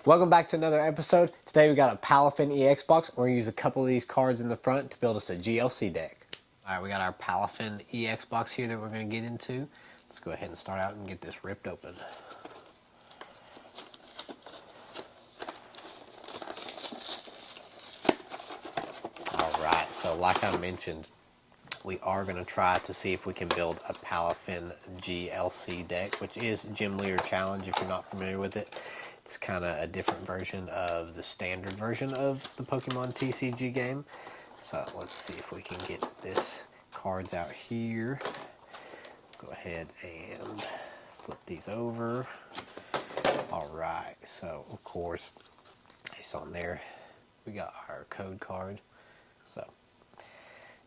Welcome back to another episode. Today we got a Palafin EX Box. We're going to use a couple of these cards in the front to build us a GLC deck. Alright, we got our Palafin EX Box here that we're going to get into. Let's go ahead and start out and get this ripped open. Alright, so like I mentioned, we are going to try to see if we can build a Palafin GLC deck, which is Gym Leader Challenge if you're not familiar with it. It's kind of a different version of the standard version of the Pokemon TCG game. So let's see if we can get this cards out here. Go ahead and flip these over. Alright, so of course, it's on there. We got our code card. So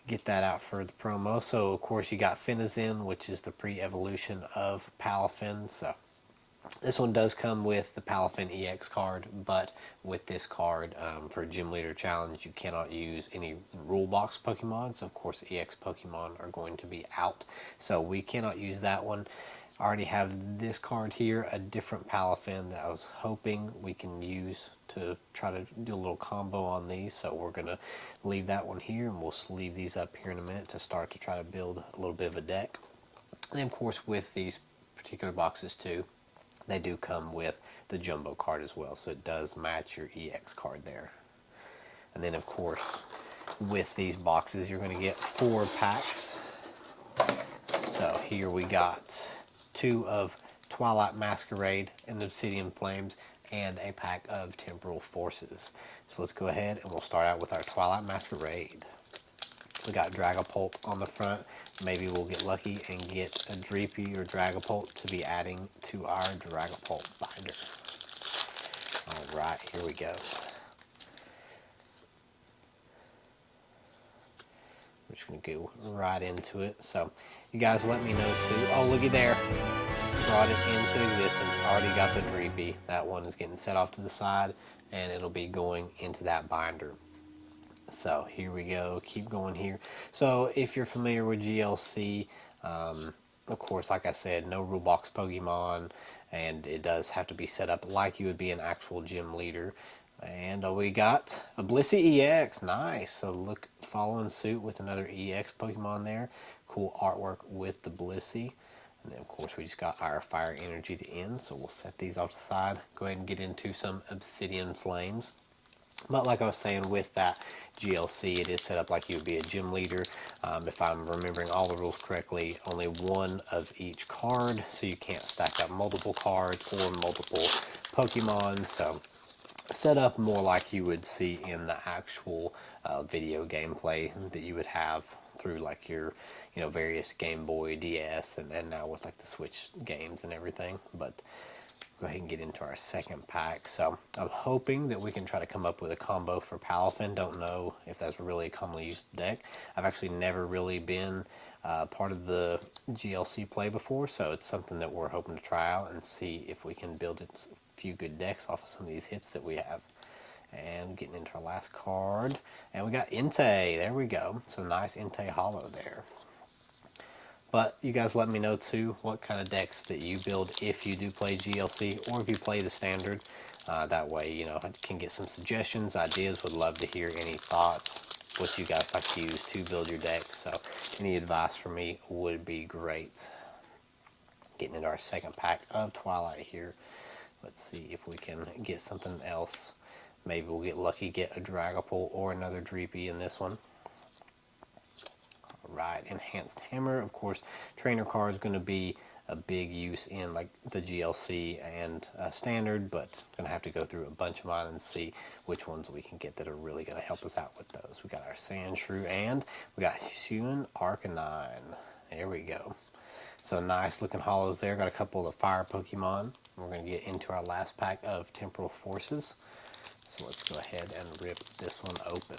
get that out for the promo. So of course you got Finizen, which is the pre-evolution of Palafin. So this one does come with the Palafin EX card, but with this card for Gym Leader Challenge, you cannot use any rule box Pokemon. So of course EX Pokemon are going to be out. So we cannot use that one. I already have this card here, a different Palafin that I was hoping we can use to try to do a little combo on these. So we're going to leave that one here, and we'll leave these up here in a minute to start to try to build a little bit of a deck. And then of course with these particular boxes too, they do come with the jumbo card as well, so it does match your EX card there. And then of course with these boxes you're going to get 4 packs. So here we got 2 of Twilight Masquerade and Obsidian Flames and a pack of Temporal Forces. So let's go ahead and we'll start out with our Twilight Masquerade. We got Dragapult on the front. Maybe we'll get lucky and get a Dreepy or Dragapult to be adding to our Dragapult binder. Alright, here we go. We're just going to go right into it. So, you guys let me know too. Oh, looky there. Brought it into existence. Already got the Dreepy. That one is getting set off to the side, and it'll be going into that binder. So here we go, keep going here. So if you're familiar with GLC, of course, like I said, no rule box Pokemon, and it does have to be set up like you would be an actual gym leader. And we got a Blissey EX, nice. So look, following suit with another EX Pokemon there. Cool artwork with the Blissey. And then of course we just got our Fire Energy to end, so we'll set these off to the side. Go ahead and get into some Obsidian Flames. But like I was saying, with that GLC, it is set up like you would be a gym leader. If I'm remembering all the rules correctly, only 1 of each card, so you can't stack up multiple cards or multiple Pokemon. So set up more like you would see in the actual video gameplay that you would have through like your various Game Boy, DS, and now with like the Switch games and everything. But go ahead and get into our second pack. So I'm hoping that we can try to come up with a combo for Palafin. Don't know if that's really a commonly used deck. I've actually never really been part of the GLC play before, so it's something that we're hoping to try out and see if we can build a few good decks off of some of these hits that we have. And getting into our last card, and we got Entei. There we go. So nice Entei Hollow there. But you guys let me know too what kind of decks that you build if you do play GLC or if you play the standard. That way, I can get some suggestions, ideas. Would love to hear any thoughts, what you guys like to use to build your decks. So any advice from me would be great. Getting into our second pack of Twilight here. Let's see if we can get something else. Maybe we'll get lucky, get a Dragapult or another Dreepy in this one. Right, Enhanced Hammer, of course, trainer card is going to be a big use in like the GLC and standard, but going to have to go through a bunch of mine and see which ones we can get that are really going to help us out with those. We got our Sandshrew and we got Hisuian Arcanine. There we go. So nice looking hollows there. Got a couple of fire Pokemon. We're going to get into our last pack of Temporal Forces. So let's go ahead and rip this one open.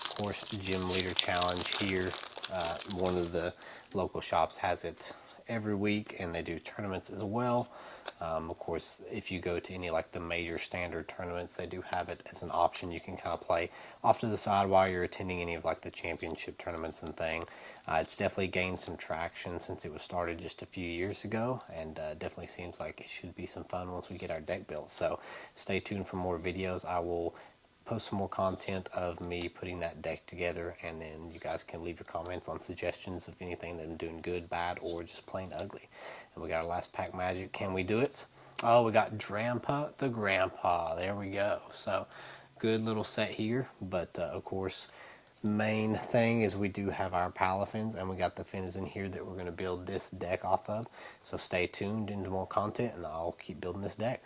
Of course, Gym Leader Challenge here. One of the local shops has it every week, and they do tournaments as well. Of course, if you go to any like the major standard tournaments, they do have it as an option. You can kind of play off to the side while you're attending any of like the championship tournaments and thing. It's definitely gained some traction since it was started just a few years ago, and definitely seems like it should be some fun once we get our deck built. So stay tuned for more videos. I will post some more content of me putting that deck together, and then you guys can leave your comments on suggestions of anything that I'm doing good, bad, or just plain ugly. And we got our last pack magic. Can we do it? Oh, we got Drampa the Grandpa. There we go. So good little set here, but of course main thing is we do have our Palafins, and we got the fins in here that we're going to build this deck off of. So stay tuned into more content, and I'll keep building this deck.